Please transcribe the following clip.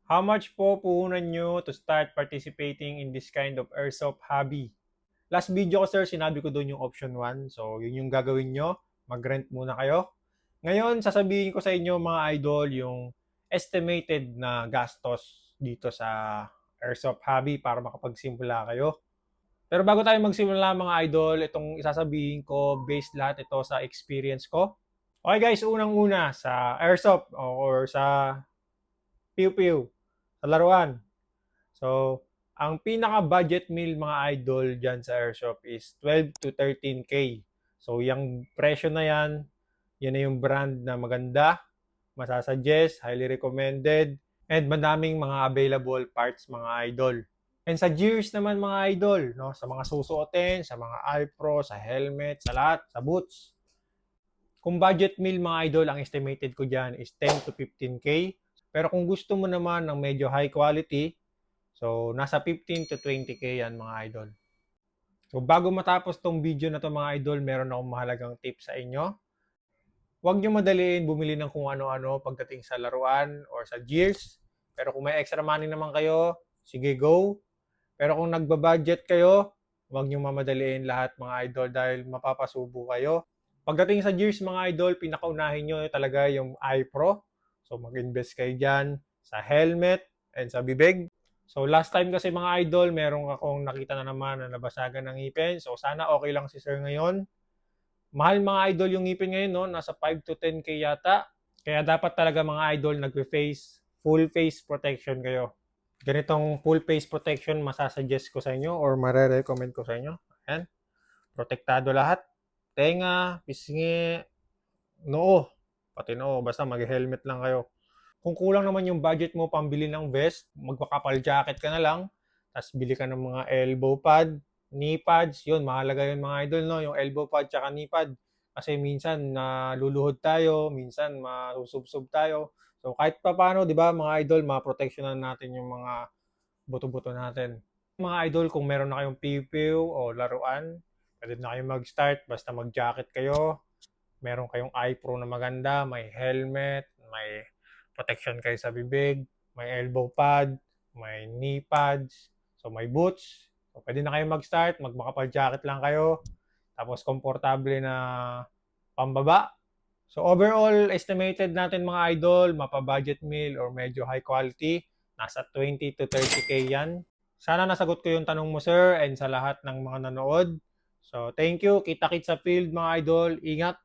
How much po puhunan nyo to start participating in this kind of airsoft hobby? Last video ko sir, sinabi ko doon yung option 1. So, yun yung gagawin nyo. Mag-rent muna kayo. Ngayon, sasabihin ko sa inyo mga idol yung estimated na gastos dito sa airsoft hobby para makapagsimula kayo. Pero bago tayo magsimula mga idol, itong isasabihin ko based lahat ito sa experience ko. Okay guys, unang-una sa airsoft or sa Piu Piu, sa laruan. So, ang pinaka-budget meal mga idol dyan sa airsoft is 12 to 13K. So, yung presyo na yan na yung brand na maganda, masasuggest, highly recommended, and madaming mga available parts mga idol. And sa gears naman mga idol, no, sa mga susuotin, sa mga eye pro, sa helmet, sa lahat, sa boots. Kung budget meal mga idol, ang estimated ko dyan is 10 to 15K. Pero kung gusto mo naman ng medyo high quality, so nasa 15 to 20K yan mga idol. So bago matapos tong video na to mga idol, meron akong mahalagang tip sa inyo. Huwag nyo madaliin bumili ng kung ano-ano pagdating sa laruan or sa gears. Pero kung may extra money naman kayo, sige go. Pero kung nagbabudget kayo, huwag nyo mamadaliin lahat mga idol dahil mapapasubo kayo. Pagdating sa gears mga idol, pinakaunahin nyo talaga yung iPro. So mag-invest kayo dyan sa helmet and sa bibig. So last time kasi mga idol, meron akong nakita na naman na nabasagan ng ngipin. So sana okay lang si sir ngayon. Mahal mga idol yung ngipin ngayon, no? Nasa 5 to 10K yata. Kaya dapat talaga mga idol nagpe-face, full face protection kayo. Ganitong full face protection masasuggest ko sa inyo or mare-recommend ko sa inyo. Ayan. Protektado lahat. Tenga, pisngi, noo. Pati noo. Basta mag-helmet lang kayo. Kung kulang naman yung budget mo pambili ng vest, magpakapal jacket ka na lang. Tapos bili ka ng mga elbow pad, knee pads. Yun, mahalaga yun mga idol, no? Yung elbow pad tsaka knee pad. Kasi minsan naluluhod tayo, minsan masusubsob tayo. So kahit pa paano, di ba mga idol, maproteksyonan natin yung mga buto-buto natin. Mga idol, kung meron na kayong pipiw o laruan, pwede na kayong mag-start. Basta mag-jacket kayo. Meron kayong eye pro na maganda, may helmet, may protection kayo sa bibig, may elbow pad, may knee pads, so may boots. So pwede na kayo mag-start, magmakapal jacket lang kayo, tapos komportable na pambaba. So overall, estimated natin mga idol, mapa-budget meal or medyo high quality, nasa 20 to 30K yan. Sana nasagot ko yung tanong mo sir and sa lahat ng mga nanood. So thank you, kita-kits sa field mga idol, ingat.